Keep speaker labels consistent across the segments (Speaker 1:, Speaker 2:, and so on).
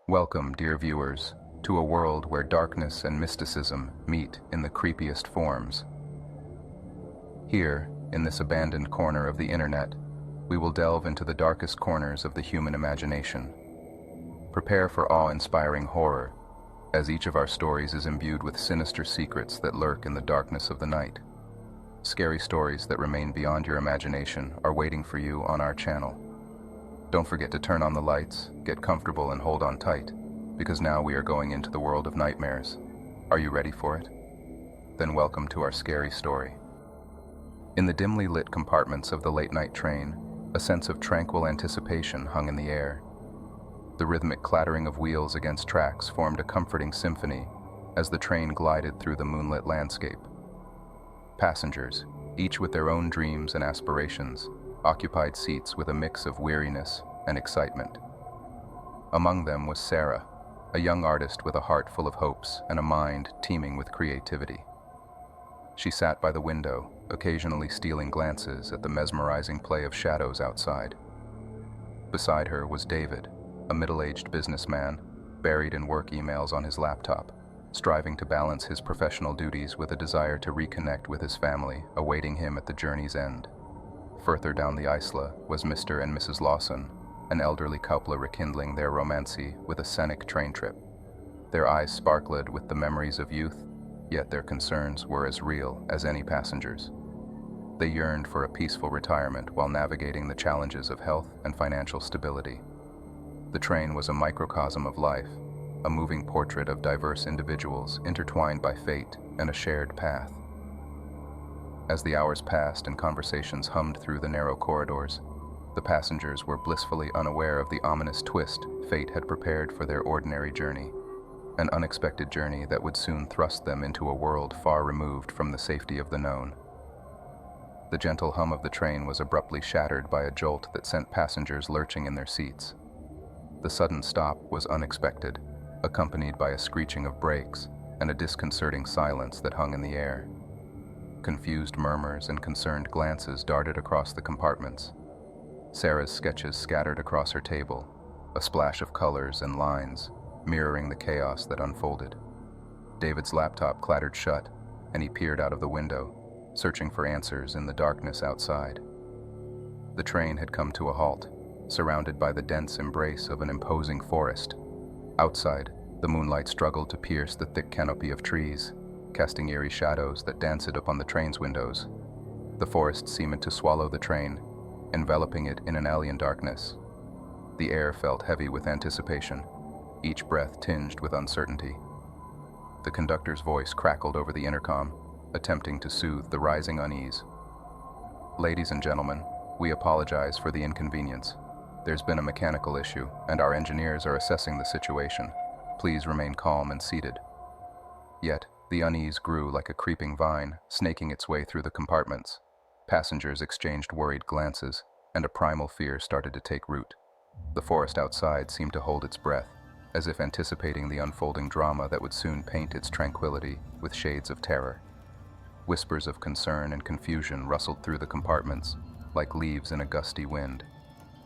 Speaker 1: Welcome, dear viewers, to a world where darkness and mysticism meet in the creepiest forms. Here, in this abandoned corner of the internet, we will delve into the darkest corners of the human imagination. Prepare for awe-inspiring horror, as each of our stories is imbued with sinister secrets that lurk in the darkness of the night. Scary stories that remain beyond your imagination are waiting for you on our channel. Don't forget to turn on the lights, get comfortable and hold on tight, because now we are going into the world of nightmares. Are you ready for it? Then welcome to our scary story. In the dimly lit compartments of the late-night train, a sense of tranquil anticipation hung in the air. The rhythmic clattering of wheels against tracks formed a comforting symphony as the train glided through the moonlit landscape. Passengers, each with their own dreams and aspirations, occupied seats with a mix of weariness and excitement. Among them was Sarah, a young artist with a heart full of hopes and a mind teeming with creativity. She sat by the window, occasionally stealing glances at the mesmerizing play of shadows outside. Beside her was David, a middle-aged businessman, buried in work emails on his laptop, striving to balance his professional duties with a desire to reconnect with his family awaiting him at the journey's end. Further down the isla was Mr. and Mrs. Lawson, an elderly couple rekindling their romancy with a scenic train trip. Their eyes sparkled with the memories of youth, yet their concerns were as real as any passengers. They yearned for a peaceful retirement while navigating the challenges of health and financial stability. The train was a microcosm of life, a moving portrait of diverse individuals intertwined by fate and a shared path. As the hours passed and conversations hummed through the narrow corridors, the passengers were blissfully unaware of the ominous twist fate had prepared for their ordinary journey, an unexpected journey that would soon thrust them into a world far removed from the safety of the known. The gentle hum of the train was abruptly shattered by a jolt that sent passengers lurching in their seats. The sudden stop was unexpected, accompanied by a screeching of brakes and a disconcerting silence that hung in the air. Confused murmurs and concerned glances darted across the compartments. Sarah's sketches scattered across her table, a splash of colors and lines, mirroring the chaos that unfolded. David's laptop clattered shut, and he peered out of the window, searching for answers in the darkness outside. The train had come to a halt, surrounded by the dense embrace of an imposing forest. Outside, the moonlight struggled to pierce the thick canopy of trees, casting eerie shadows that danced upon the train's windows. The forest seemed to swallow the train, enveloping it in an alien darkness. The air felt heavy with anticipation, each breath tinged with uncertainty. The conductor's voice crackled over the intercom, attempting to soothe the rising unease. "Ladies and gentlemen, we apologize for the inconvenience. There's been a mechanical issue, and our engineers are assessing the situation. Please remain calm and seated." Yet, the unease grew like a creeping vine, snaking its way through the compartments. Passengers exchanged worried glances, and a primal fear started to take root. The forest outside seemed to hold its breath, as if anticipating the unfolding drama that would soon paint its tranquility with shades of terror. Whispers of concern and confusion rustled through the compartments, like leaves in a gusty wind.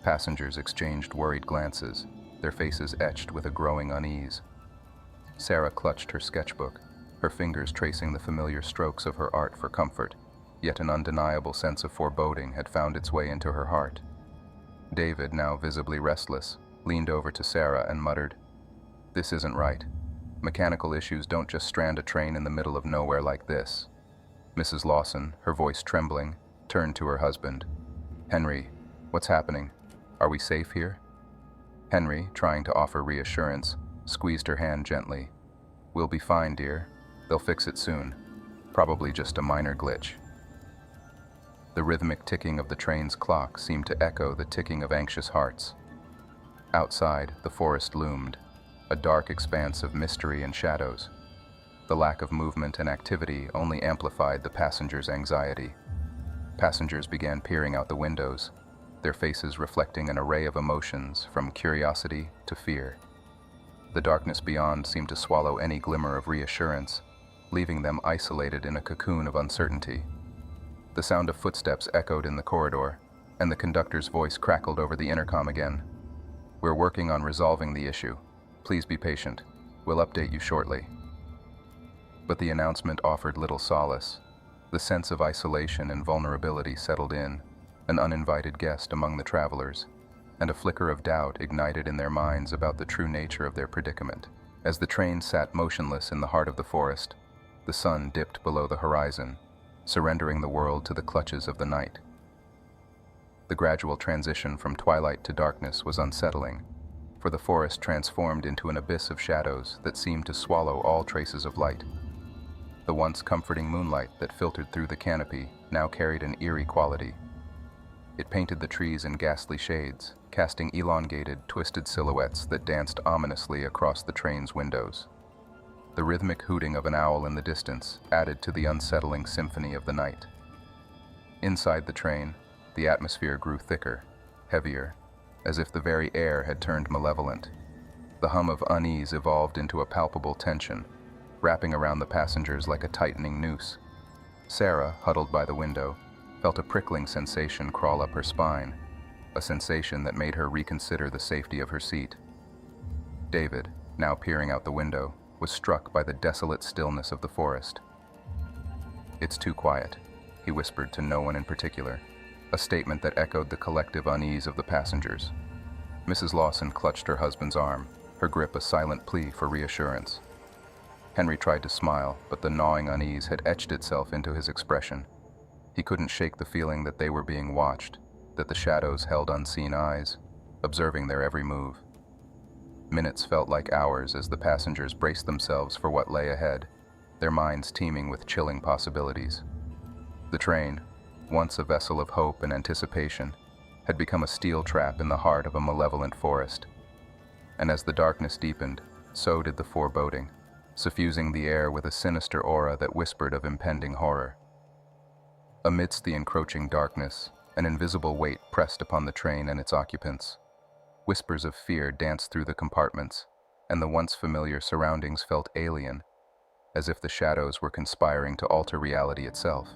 Speaker 1: Passengers exchanged worried glances, their faces etched with a growing unease. Sarah clutched her sketchbook, her fingers tracing the familiar strokes of her art for comfort, yet an undeniable sense of foreboding had found its way into her heart. David, now visibly restless, leaned over to Sarah and muttered, "This isn't right. Mechanical issues don't just strand a train in the middle of nowhere like this." Mrs. Lawson, her voice trembling, turned to her husband. "Henry, what's happening? Are we safe here?" Henry, trying to offer reassurance, squeezed her hand gently. "We'll be fine, dear. They'll fix it soon. Probably just a minor glitch." The rhythmic ticking of the train's clock seemed to echo the ticking of anxious hearts. Outside, the forest loomed, a dark expanse of mystery and shadows. The lack of movement and activity only amplified the passengers' anxiety. Passengers began peering out the windows, their faces reflecting an array of emotions from curiosity to fear. The darkness beyond seemed to swallow any glimmer of reassurance, leaving them isolated in a cocoon of uncertainty. The sound of footsteps echoed in the corridor, and the conductor's voice crackled over the intercom again. "We're working on resolving the issue. Please be patient. We'll update you shortly." But the announcement offered little solace. The sense of isolation and vulnerability settled in, an uninvited guest among the travelers, and a flicker of doubt ignited in their minds about the true nature of their predicament. As the train sat motionless in the heart of the forest, the sun dipped below the horizon, surrendering the world to the clutches of the night. The gradual transition from twilight to darkness was unsettling, for the forest transformed into an abyss of shadows that seemed to swallow all traces of light. The once comforting moonlight that filtered through the canopy now carried an eerie quality. It painted the trees in ghastly shades, casting elongated, twisted silhouettes that danced ominously across the train's windows. The rhythmic hooting of an owl in the distance added to the unsettling symphony of the night. Inside the train, the atmosphere grew thicker, heavier, as if the very air had turned malevolent. The hum of unease evolved into a palpable tension, wrapping around the passengers like a tightening noose. Sarah, huddled by the window, felt a prickling sensation crawl up her spine, a sensation that made her reconsider the safety of her seat. David, now peering out the window, was struck by the desolate stillness of the forest. "It's too quiet," he whispered to no one in particular, a statement that echoed the collective unease of the passengers. Mrs. Lawson clutched her husband's arm, her grip a silent plea for reassurance. Henry tried to smile, but the gnawing unease had etched itself into his expression. He couldn't shake the feeling that they were being watched, that the shadows held unseen eyes, observing their every move. Minutes felt like hours as the passengers braced themselves for what lay ahead, their minds teeming with chilling possibilities. The train, once a vessel of hope and anticipation, had become a steel trap in the heart of a malevolent forest. And as the darkness deepened, so did the foreboding, suffusing the air with a sinister aura that whispered of impending horror. Amidst the encroaching darkness, an invisible weight pressed upon the train and its occupants. Whispers of fear danced through the compartments, and the once familiar surroundings felt alien, as if the shadows were conspiring to alter reality itself.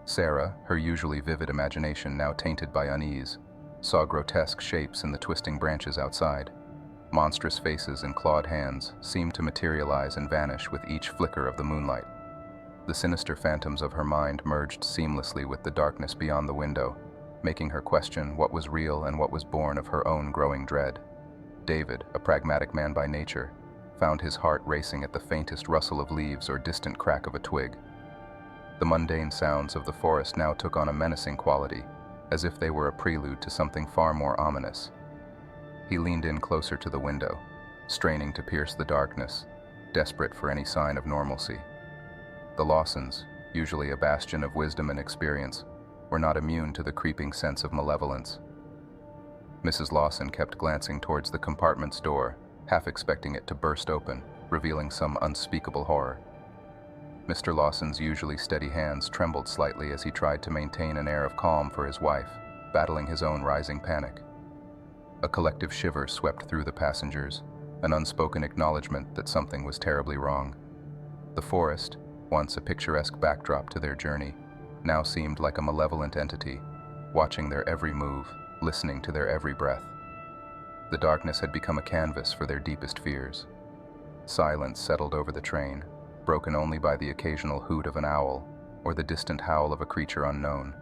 Speaker 1: Sarah, her usually vivid imagination now tainted by unease, saw grotesque shapes in the twisting branches outside. Monstrous faces and clawed hands seemed to materialize and vanish with each flicker of the moonlight. The sinister phantoms of her mind merged seamlessly with the darkness beyond the window, making her question what was real and what was born of her own growing dread. David, a pragmatic man by nature, found his heart racing at the faintest rustle of leaves or distant crack of a twig. The mundane sounds of the forest now took on a menacing quality, as if they were a prelude to something far more ominous. He leaned in closer to the window, straining to pierce the darkness, desperate for any sign of normalcy. The Lawsons, usually a bastion of wisdom and experience, were not immune to the creeping sense of malevolence. Mrs. Lawson kept glancing towards the compartment's door, half expecting it to burst open, revealing some unspeakable horror. Mr. Lawson's usually steady hands trembled slightly as he tried to maintain an air of calm for his wife, battling his own rising panic. A collective shiver swept through the passengers, an unspoken acknowledgement that something was terribly wrong. The forest, once a picturesque backdrop to their journey, now seemed like a malevolent entity, watching their every move, listening to their every breath. The darkness had become a canvas for their deepest fears. Silence settled over the train, broken only by the occasional hoot of an owl or the distant howl of a creature unknown.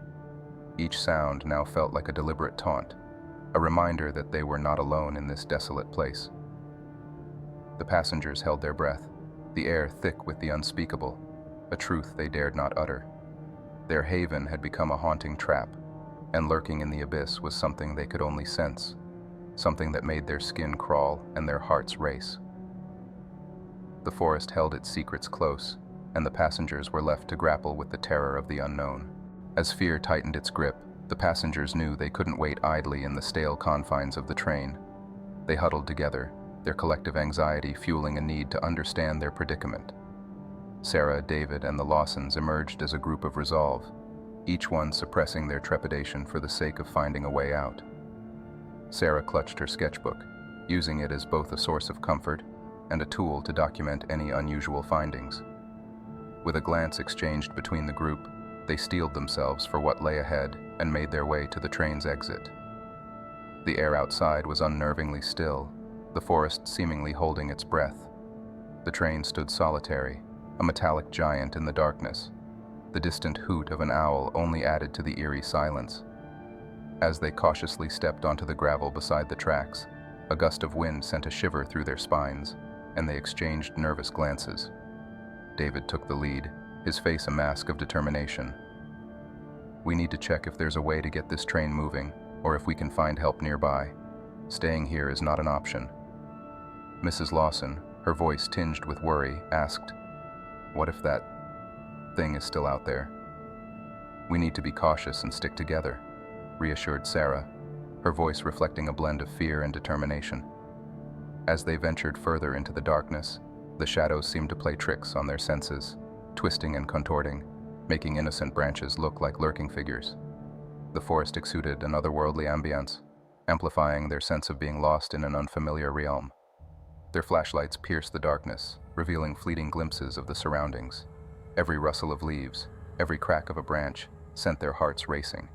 Speaker 1: Each sound now felt like a deliberate taunt, a reminder that they were not alone in this desolate place. The passengers held their breath, the air thick with the unspeakable, a truth they dared not utter. Their haven had become a haunting trap, and lurking in the abyss was something they could only sense, something that made their skin crawl and their hearts race. The forest held its secrets close, and the passengers were left to grapple with the terror of the unknown. As fear tightened its grip, the passengers knew they couldn't wait idly in the stale confines of the train. They huddled together, their collective anxiety fueling a need to understand their predicament. Sarah, David, and the Lawsons emerged as a group of resolve, each one suppressing their trepidation for the sake of finding a way out. Sarah clutched her sketchbook, using it as both a source of comfort and a tool to document any unusual findings. With a glance exchanged between the group, they steeled themselves for what lay ahead and made their way to the train's exit. The air outside was unnervingly still, the forest seemingly holding its breath. The train stood solitary, a metallic giant in the darkness. The distant hoot of an owl only added to the eerie silence. As they cautiously stepped onto the gravel beside the tracks, a gust of wind sent a shiver through their spines, and they exchanged nervous glances. David took the lead, his face a mask of determination. "We need to check if there's a way to get this train moving, or if we can find help nearby. Staying here is not an option." Mrs. Lawson, her voice tinged with worry, asked, "What if that thing is still out there?" "We need to be cautious and stick together," reassured Sarah, her voice reflecting a blend of fear and determination. As they ventured further into the darkness, the shadows seemed to play tricks on their senses, twisting and contorting, making innocent branches look like lurking figures. The forest exuded an otherworldly ambience, amplifying their sense of being lost in an unfamiliar realm. Their flashlights pierced the darkness, revealing fleeting glimpses of the surroundings. Every rustle of leaves, every crack of a branch, sent their hearts racing.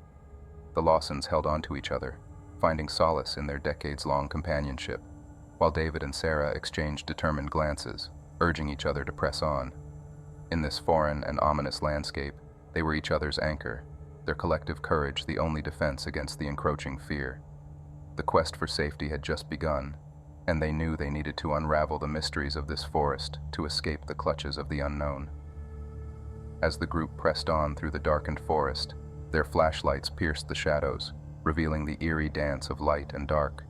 Speaker 1: The Lawsons held on to each other, finding solace in their decades-long companionship, while David and Sarah exchanged determined glances, urging each other to press on. In this foreign and ominous landscape, they were each other's anchor, their collective courage the only defense against the encroaching fear. The quest for safety had just begun, and they knew they needed to unravel the mysteries of this forest to escape the clutches of the unknown. As the group pressed on through the darkened forest, their flashlights pierced the shadows, revealing the eerie dance of light and dark.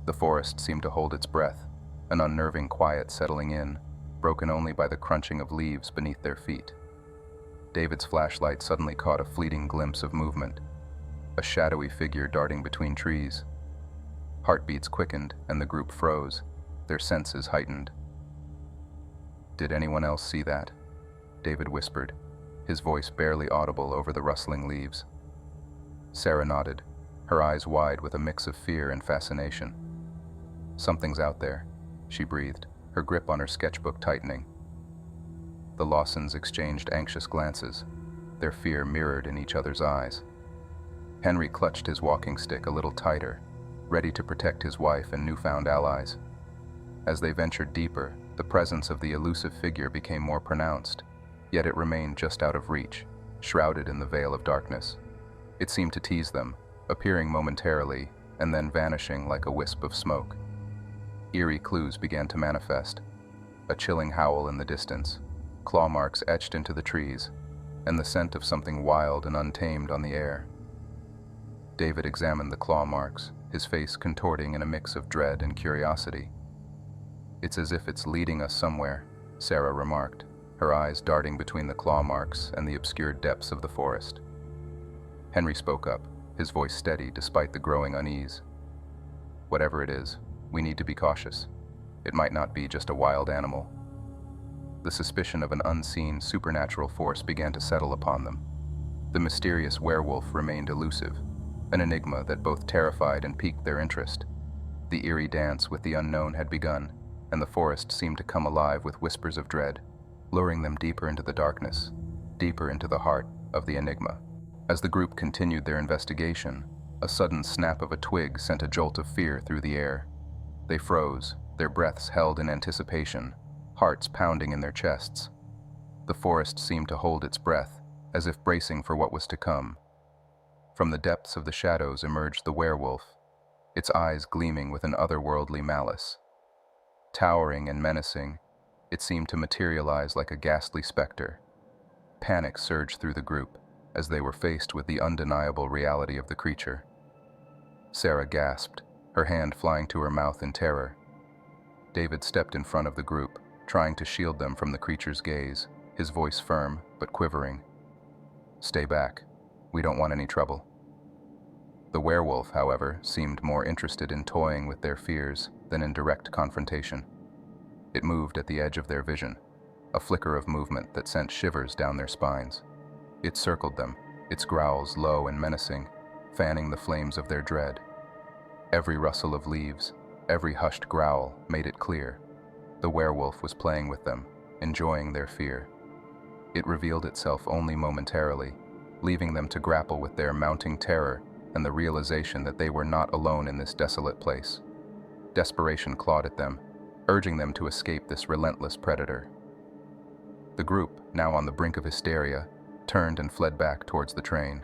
Speaker 1: The forest seemed to hold its breath, an unnerving quiet settling in, broken only by the crunching of leaves beneath their feet. David's flashlight suddenly caught a fleeting glimpse of movement, a shadowy figure darting between trees. Heartbeats quickened, and the group froze, their senses heightened. "Did anyone else see that?" David whispered, his voice barely audible over the rustling leaves. Sarah nodded, her eyes wide with a mix of fear and fascination. "Something's out there," she breathed, her grip on her sketchbook tightening. The Lawsons exchanged anxious glances, their fear mirrored in each other's eyes. Henry clutched his walking stick a little tighter, ready to protect his wife and newfound allies. As they ventured deeper, the presence of the elusive figure became more pronounced, yet it remained just out of reach, shrouded in the veil of darkness. It seemed to tease them, appearing momentarily and then vanishing like a wisp of smoke. Eerie clues began to manifest: a chilling howl in the distance, claw marks etched into the trees, and the scent of something wild and untamed on the air. David examined the claw marks, his face contorting in a mix of dread and curiosity. "It's as if it's leading us somewhere," Sarah remarked, her eyes darting between the claw marks and the obscured depths of the forest. Henry spoke up, his voice steady despite the growing unease. "Whatever it is, we need to be cautious. It might not be just a wild animal." The suspicion of an unseen, supernatural force began to settle upon them. The mysterious werewolf remained elusive, an enigma that both terrified and piqued their interest. The eerie dance with the unknown had begun, and the forest seemed to come alive with whispers of dread, luring them deeper into the darkness, deeper into the heart of the enigma. As the group continued their investigation, a sudden snap of a twig sent a jolt of fear through the air. They froze, their breaths held in anticipation, hearts pounding in their chests. The forest seemed to hold its breath, as if bracing for what was to come. From the depths of the shadows emerged the werewolf, its eyes gleaming with an otherworldly malice. Towering and menacing, it seemed to materialize like a ghastly specter. Panic surged through the group as they were faced with the undeniable reality of the creature. Sarah gasped, her hand flying to her mouth in terror. David stepped in front of the group, trying to shield them from the creature's gaze, his voice firm but quivering. "Stay back. We don't want any trouble." The werewolf, however, seemed more interested in toying with their fears than in direct confrontation. It moved at the edge of their vision, a flicker of movement that sent shivers down their spines. It circled them, its growls low and menacing, fanning the flames of their dread. Every rustle of leaves, every hushed growl made it clear. The werewolf was playing with them, enjoying their fear. It revealed itself only momentarily, leaving them to grapple with their mounting terror and the realization that they were not alone in this desolate place. Desperation clawed at them, urging them to escape this relentless predator. The group, now on the brink of hysteria, turned and fled back towards the train.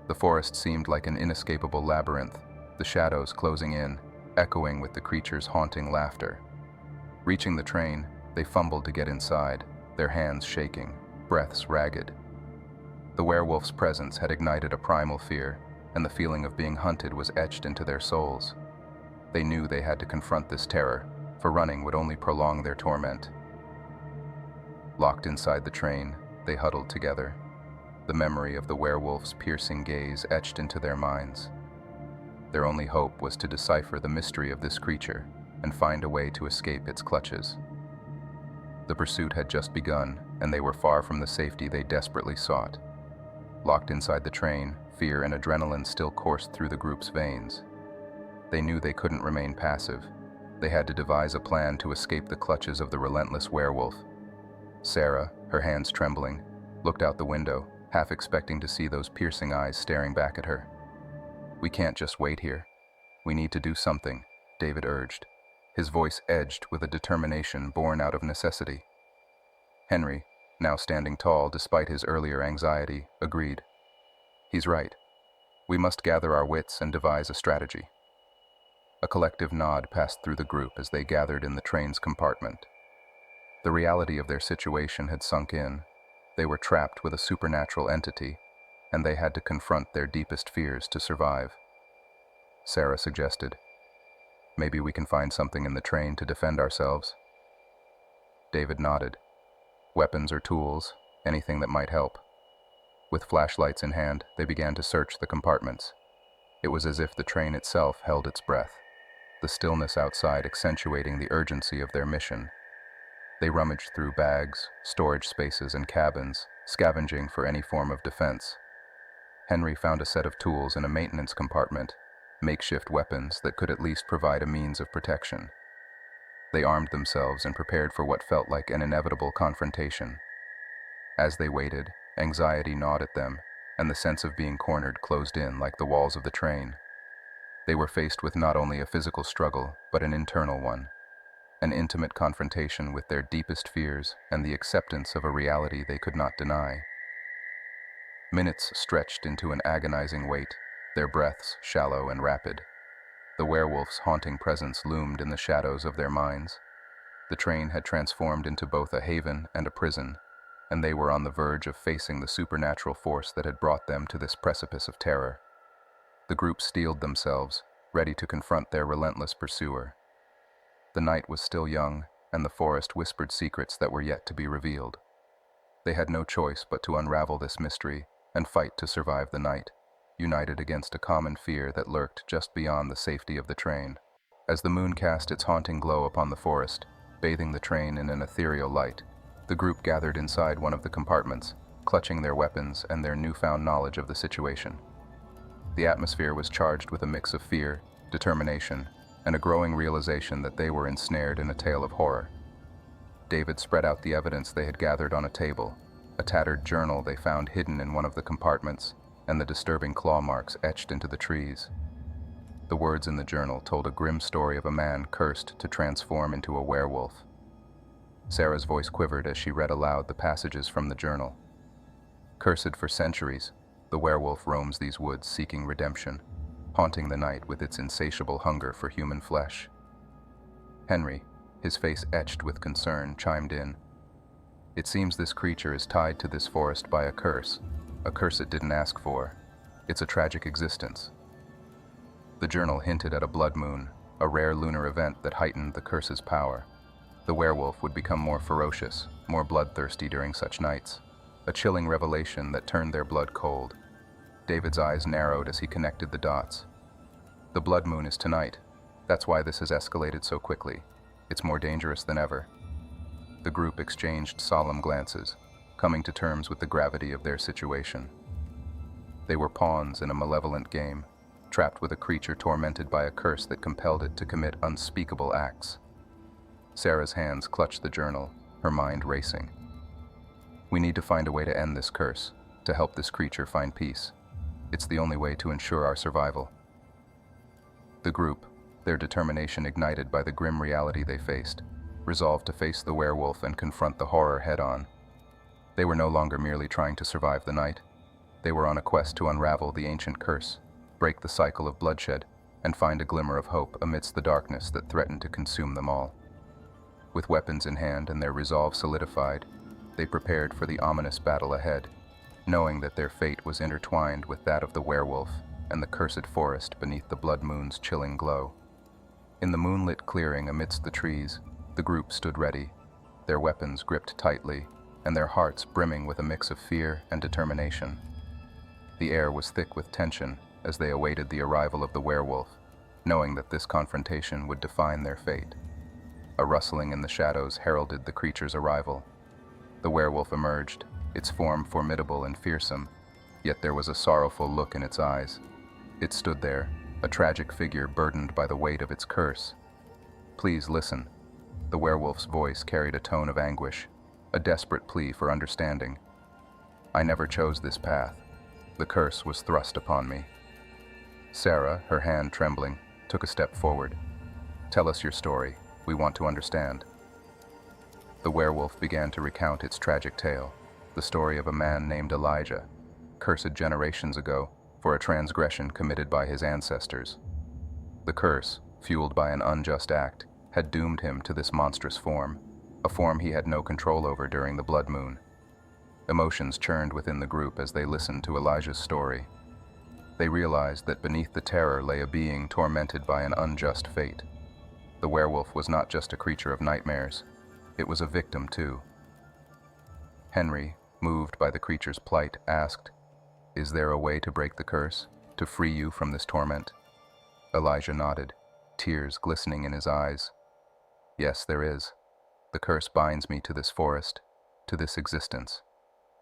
Speaker 1: The forest seemed like an inescapable labyrinth, the shadows closing in, echoing with the creature's haunting laughter. Reaching the train, they fumbled to get inside, their hands shaking, breaths ragged. The werewolf's presence had ignited a primal fear, and the feeling of being hunted was etched into their souls. They knew they had to confront this terror, for running would only prolong their torment. Locked inside the train, they huddled together, the memory of the werewolf's piercing gaze etched into their minds. Their only hope was to decipher the mystery of this creature and find a way to escape its clutches. The pursuit had just begun, and they were far from the safety they desperately sought. Locked inside the train, fear and adrenaline still coursed through the group's veins. They knew they couldn't remain passive. They had to devise a plan to escape the clutches of the relentless werewolf. Sarah, her hands trembling, looked out the window, half expecting to see those piercing eyes staring back at her. "We can't just wait here. We need to do something," David urged, his voice edged with a determination born out of necessity. Henry, now standing tall despite his earlier anxiety, agreed. "He's right. We must gather our wits and devise a strategy." A collective nod passed through the group as they gathered in the train's compartment. The reality of their situation had sunk in. They were trapped with a supernatural entity, and they had to confront their deepest fears to survive. Sarah suggested, "Maybe we can find something in the train to defend ourselves." David nodded. Weapons or tools, anything that might help. With flashlights in hand, they began to search the compartments. It was as if the train itself held its breath, the stillness outside accentuating the urgency of their mission. They rummaged through bags, storage spaces, and cabins, scavenging for any form of defense. Henry found a set of tools in a maintenance compartment, makeshift weapons that could at least provide a means of protection. They armed themselves and prepared for what felt like an inevitable confrontation. As they waited, anxiety gnawed at them, and the sense of being cornered closed in like the walls of the train. They were faced with not only a physical struggle, but an internal one, an intimate confrontation with their deepest fears and the acceptance of a reality they could not deny. Minutes stretched into an agonizing wait, their breaths shallow and rapid. The werewolf's haunting presence loomed in the shadows of their minds. The train had transformed into both a haven and a prison, and they were on the verge of facing the supernatural force that had brought them to this precipice of terror. The group steeled themselves, ready to confront their relentless pursuer. The night was still young, and the forest whispered secrets that were yet to be revealed. They had no choice but to unravel this mystery and fight to survive the night, united against a common fear that lurked just beyond the safety of the train. As the moon cast its haunting glow upon the forest, bathing the train in an ethereal light, the group gathered inside one of the compartments, clutching their weapons and their newfound knowledge of the situation. The atmosphere was charged with a mix of fear, determination, and a growing realization that they were ensnared in a tale of horror. David spread out the evidence they had gathered on a table, a tattered journal they found hidden in one of the compartments, and the disturbing claw marks etched into the trees. The words in the journal told a grim story of a man cursed to transform into a werewolf. Sarah's voice quivered as she read aloud the passages from the journal. "Cursed for centuries, the werewolf roams these woods seeking redemption, haunting the night with its insatiable hunger for human flesh." Henry, his face etched with concern, chimed in. "It seems this creature is tied to this forest by a curse it didn't ask for. It's a tragic existence." The journal hinted at a blood moon, a rare lunar event that heightened the curse's power. The werewolf would become more ferocious, more bloodthirsty during such nights, a chilling revelation that turned their blood cold. David's eyes narrowed as he connected the dots. "The blood moon is tonight. That's why this has escalated so quickly. It's more dangerous than ever." The group exchanged solemn glances, coming to terms with the gravity of their situation. They were pawns in a malevolent game, trapped with a creature tormented by a curse that compelled it to commit unspeakable acts. Sarah's hands clutched the journal, her mind racing. "We need to find a way to end this curse, to help this creature find peace. It's the only way to ensure our survival." The group, their determination ignited by the grim reality they faced, resolved to face the werewolf and confront the horror head-on. They were no longer merely trying to survive the night. They were on a quest to unravel the ancient curse, break the cycle of bloodshed, and find a glimmer of hope amidst the darkness that threatened to consume them all. With weapons in hand and their resolve solidified, they prepared for the ominous battle ahead, knowing that their fate was intertwined with that of the werewolf and the cursed forest beneath the blood moon's chilling glow. In the moonlit clearing amidst the trees, the group stood ready, their weapons gripped tightly, and their hearts brimming with a mix of fear and determination. The air was thick with tension as they awaited the arrival of the werewolf, knowing that this confrontation would define their fate. A rustling in the shadows heralded the creature's arrival. The werewolf emerged, its form formidable and fearsome, yet there was a sorrowful look in its eyes. It stood there, a tragic figure burdened by the weight of its curse. "Please listen." The werewolf's voice carried a tone of anguish, a desperate plea for understanding. "I never chose this path. The curse was thrust upon me." Sarah, her hand trembling, took a step forward. "Tell us your story. We want to understand." The werewolf began to recount its tragic tale, the story of a man named Elijah, cursed generations ago for a transgression committed by his ancestors. The curse, fueled by an unjust act, had doomed him to this monstrous form, a form he had no control over during the blood moon. Emotions churned within the group as they listened to Elijah's story. They realized that beneath the terror lay a being tormented by an unjust fate. The werewolf was not just a creature of nightmares, it was a victim too. Henry, moved by the creature's plight, asked, "Is there a way to break the curse, to free you from this torment?" Elijah nodded, tears glistening in his eyes. "Yes, there is. The curse binds me to this forest, to this existence.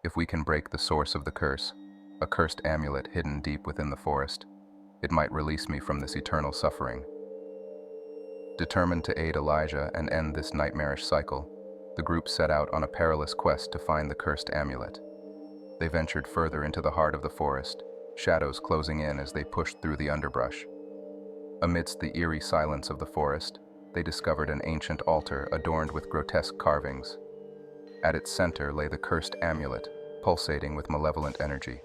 Speaker 1: If we can break the source of the curse, a cursed amulet hidden deep within the forest, it might release me from this eternal suffering." Determined to aid Elijah and end this nightmarish cycle, the group set out on a perilous quest to find the cursed amulet. They ventured further into the heart of the forest, shadows closing in as they pushed through the underbrush. Amidst the eerie silence of the forest, they discovered an ancient altar adorned with grotesque carvings. At its center lay the cursed amulet, pulsating with malevolent energy.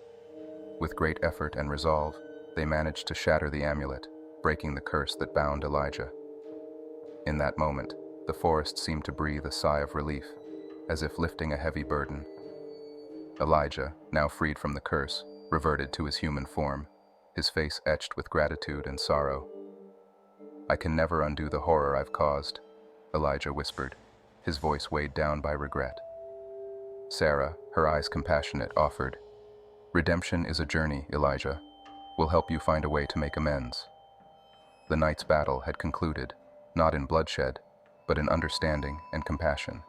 Speaker 1: With great effort and resolve, they managed to shatter the amulet, breaking the curse that bound Elijah. In that moment, the forest seemed to breathe a sigh of relief, as if lifting a heavy burden. Elijah, now freed from the curse, reverted to his human form, his face etched with gratitude and sorrow. "I can never undo the horror I've caused," Elijah whispered, his voice weighed down by regret. Sarah, her eyes compassionate, offered, "Redemption is a journey, Elijah. We'll help you find a way to make amends." The night's battle had concluded, not in bloodshed, but in understanding and compassion.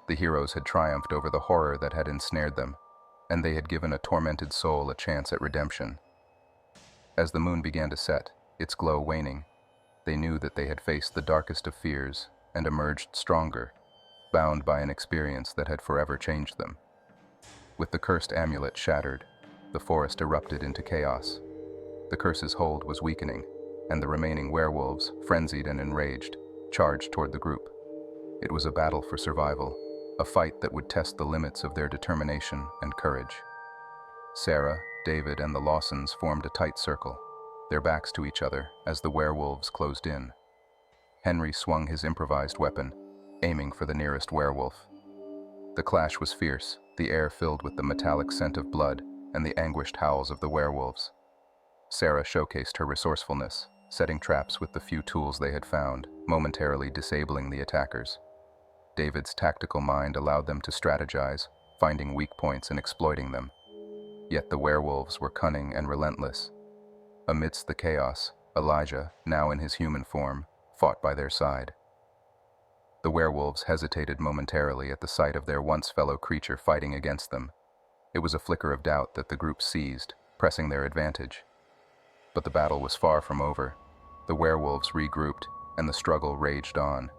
Speaker 1: The heroes had triumphed over the horror that had ensnared them, and they had given a tormented soul a chance at redemption. As the moon began to set, its glow waning, they knew that they had faced the darkest of fears and emerged stronger, bound by an experience that had forever changed them. With the cursed amulet shattered, the forest erupted into chaos. The curse's hold was weakening, and the remaining werewolves, frenzied and enraged, charged toward the group. It was a battle for survival, a fight that would test the limits of their determination and courage. Sarah, David, and the Lawsons formed a tight circle, their backs to each other as the werewolves closed in. Henry swung his improvised weapon, aiming for the nearest werewolf. The clash was fierce, the air filled with the metallic scent of blood and the anguished howls of the werewolves. Sarah showcased her resourcefulness, setting traps with the few tools they had found, momentarily disabling the attackers. David's tactical mind allowed them to strategize, finding weak points and exploiting them. Yet the werewolves were cunning and relentless. Amidst the chaos, Elijah, now in his human form, fought by their side. The werewolves hesitated momentarily at the sight of their once fellow creature fighting against them. It was a flicker of doubt that the group seized, pressing their advantage. But the battle was far from over. The werewolves regrouped, and the struggle raged on.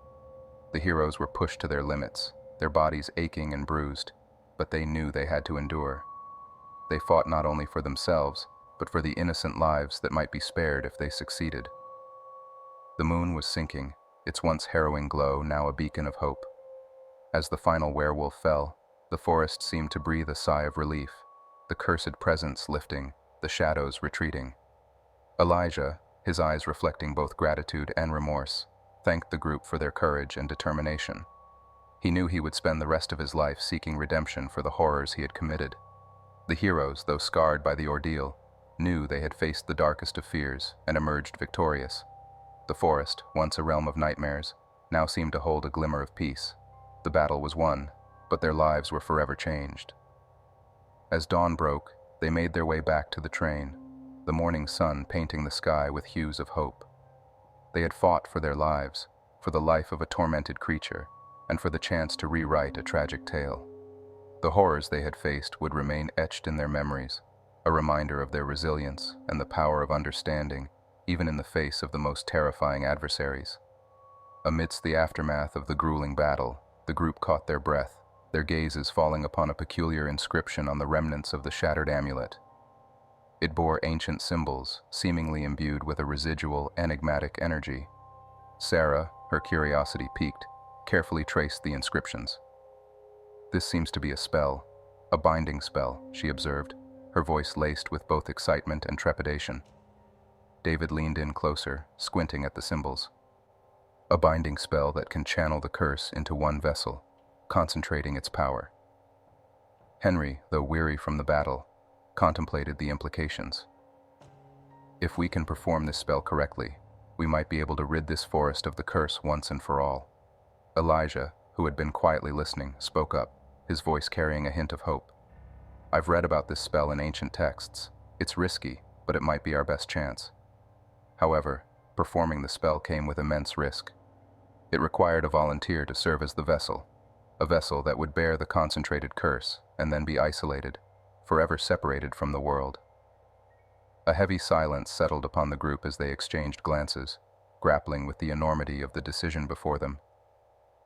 Speaker 1: The heroes were pushed to their limits, their bodies aching and bruised, but they knew they had to endure. They fought not only for themselves, but for the innocent lives that might be spared if they succeeded. The moon was sinking, its once harrowing glow now a beacon of hope. As the final werewolf fell, the forest seemed to breathe a sigh of relief, the cursed presence lifting, the shadows retreating. Elijah, his eyes reflecting both gratitude and remorse, thanked the group for their courage and determination. He knew he would spend the rest of his life seeking redemption for the horrors he had committed. The heroes, though scarred by the ordeal, knew they had faced the darkest of fears and emerged victorious. The forest, once a realm of nightmares, now seemed to hold a glimmer of peace. The battle was won, but their lives were forever changed. As dawn broke, they made their way back to the train, the morning sun painting the sky with hues of hope. They had fought for their lives, for the life of a tormented creature, and for the chance to rewrite a tragic tale. The horrors they had faced would remain etched in their memories, a reminder of their resilience and the power of understanding, even in the face of the most terrifying adversaries. Amidst the aftermath of the grueling battle, the group caught their breath, their gazes falling upon a peculiar inscription on the remnants of the shattered amulet. It bore ancient symbols, seemingly imbued with a residual, enigmatic energy. Sarah, her curiosity piqued, carefully traced the inscriptions. "This seems to be a spell, a binding spell," she observed, her voice laced with both excitement and trepidation. David leaned in closer, squinting at the symbols. "A binding spell that can channel the curse into one vessel, concentrating its power." Henry, though weary from the battle, contemplated the implications. "If we can perform this spell correctly, we might be able to rid this forest of the curse once and for all." Elijah, who had been quietly listening, spoke up, his voice carrying a hint of hope. "I've read about this spell in ancient texts. It's risky, but it might be our best chance." However, performing the spell came with immense risk. It required a volunteer to serve as the vessel, a vessel that would bear the concentrated curse and then be isolated, forever separated from the world. A heavy silence settled upon the group as they exchanged glances, grappling with the enormity of the decision before them.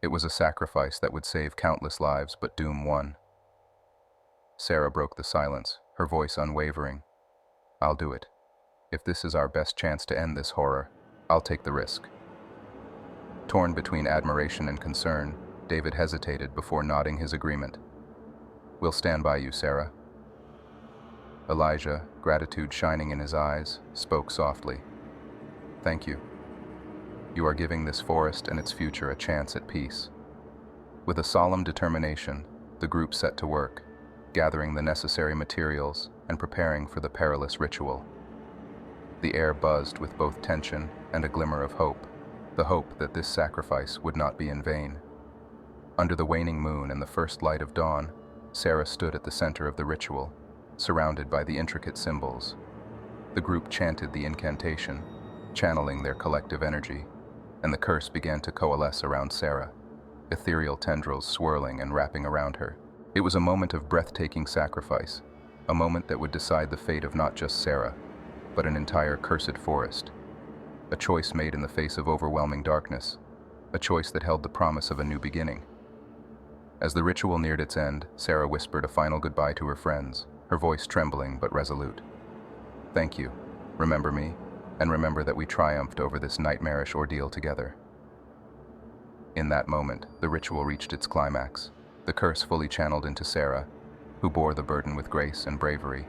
Speaker 1: It was a sacrifice that would save countless lives but doom one. Sarah broke the silence, her voice unwavering. "I'll do it. If this is our best chance to end this horror, I'll take the risk." Torn between admiration and concern, David hesitated before nodding his agreement. "We'll stand by you, Sarah." Elijah, gratitude shining in his eyes, spoke softly. "Thank you. You are giving this forest and its future a chance at peace." With a solemn determination, the group set to work, gathering the necessary materials and preparing for the perilous ritual. The air buzzed with both tension and a glimmer of hope, the hope that this sacrifice would not be in vain. Under the waning moon and the first light of dawn, Sarah stood at the center of the ritual, surrounded by the intricate symbols. The group chanted the incantation, channeling their collective energy, and the curse began to coalesce around Sarah, ethereal tendrils swirling and wrapping around her. It was a moment of breathtaking sacrifice, a moment that would decide the fate of not just Sarah, but an entire cursed forest. A choice made in the face of overwhelming darkness, a choice that held the promise of a new beginning. As the ritual neared its end, Sarah whispered a final goodbye to her friends, her voice trembling but resolute. "Thank you. Remember me, and remember that we triumphed over this nightmarish ordeal together." In that moment, the ritual reached its climax, the curse fully channeled into Sarah, who bore the burden with grace and bravery.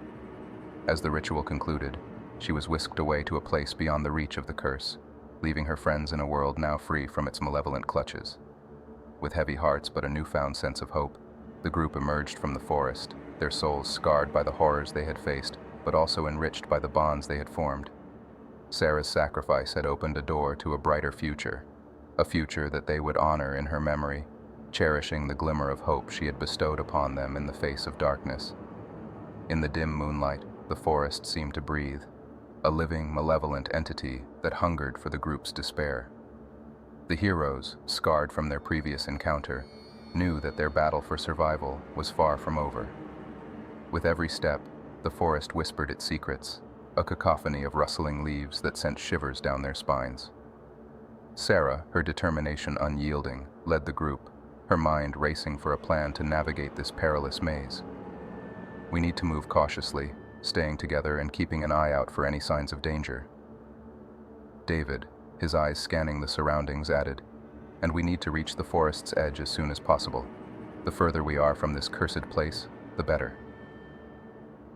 Speaker 1: As the ritual concluded, she was whisked away to a place beyond the reach of the curse, leaving her friends in a world now free from its malevolent clutches. With heavy hearts but a newfound sense of hope, the group emerged from the forest, their souls scarred by the horrors they had faced, but also enriched by the bonds they had formed. Sarah's sacrifice had opened a door to a brighter future, a future that they would honor in her memory, cherishing the glimmer of hope she had bestowed upon them in the face of darkness. In the dim moonlight, the forest seemed to breathe, a living, malevolent entity that hungered for the group's despair. The heroes, scarred from their previous encounter, knew that their battle for survival was far from over. With every step, the forest whispered its secrets, a cacophony of rustling leaves that sent shivers down their spines. Sarah, her determination unyielding, led the group, her mind racing for a plan to navigate this perilous maze. "We need to move cautiously, staying together and keeping an eye out for any signs of danger." David, his eyes scanning the surroundings, added, "And we need to reach the forest's edge as soon as possible. The further we are from this cursed place, the better."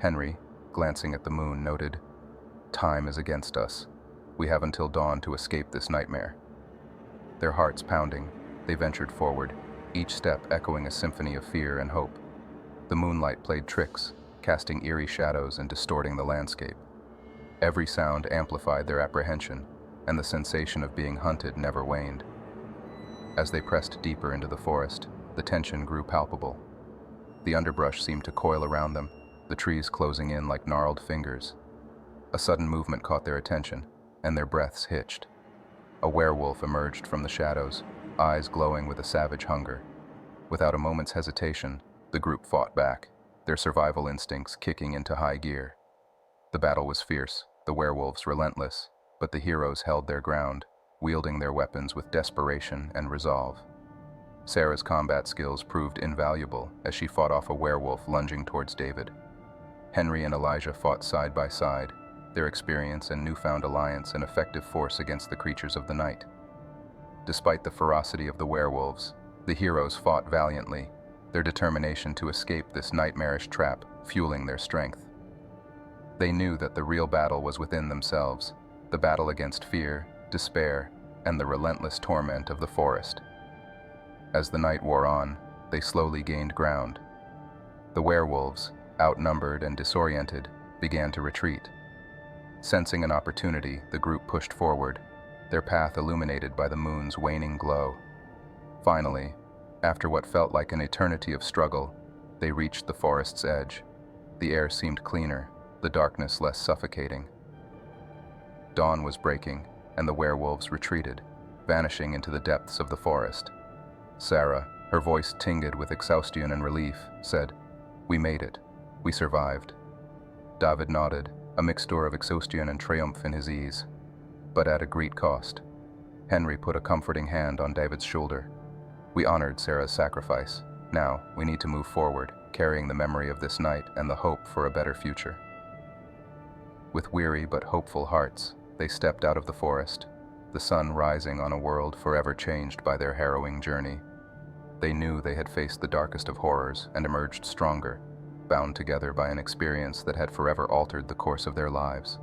Speaker 1: Henry, glancing at the moon, noted, "Time is against us. We have until dawn to escape this nightmare." Their hearts pounding, they ventured forward, each step echoing a symphony of fear and hope. The moonlight played tricks, casting eerie shadows and distorting the landscape. Every sound amplified their apprehension, and the sensation of being hunted never waned. As they pressed deeper into the forest, the tension grew palpable. The underbrush seemed to coil around them, the trees closing in like gnarled fingers. A sudden movement caught their attention, and their breaths hitched. A werewolf emerged from the shadows, eyes glowing with a savage hunger. Without a moment's hesitation, the group fought back, their survival instincts kicking into high gear. The battle was fierce, the werewolves relentless, but the heroes held their ground, wielding their weapons with desperation and resolve. Sarah's combat skills proved invaluable as she fought off a werewolf lunging towards David. Henry and Elijah fought side by side, their experience and newfound alliance an effective force against the creatures of the night. Despite the ferocity of the werewolves, the heroes fought valiantly, their determination to escape this nightmarish trap fueling their strength. They knew that the real battle was within themselves, the battle against fear, despair, and the relentless torment of the forest. As the night wore on, they slowly gained ground. The werewolves, outnumbered and disoriented, began to retreat. Sensing an opportunity, the group pushed forward, their path illuminated by the moon's waning glow. Finally, after what felt like an eternity of struggle, they reached the forest's edge. The air seemed cleaner, the darkness less suffocating. Dawn was breaking, and the werewolves retreated, vanishing into the depths of the forest. Sarah, her voice tinged with exhaustion and relief, said, "We made it. We survived." David nodded, a mixture of exhaustion and triumph in his ease, but at a great cost. Henry put a comforting hand on David's shoulder. "We honored Sarah's sacrifice. Now, we need to move forward, carrying the memory of this night and the hope for a better future." With weary but hopeful hearts, they stepped out of the forest, the sun rising on a world forever changed by their harrowing journey. They knew they had faced the darkest of horrors and emerged stronger, bound together by an experience that had forever altered the course of their lives.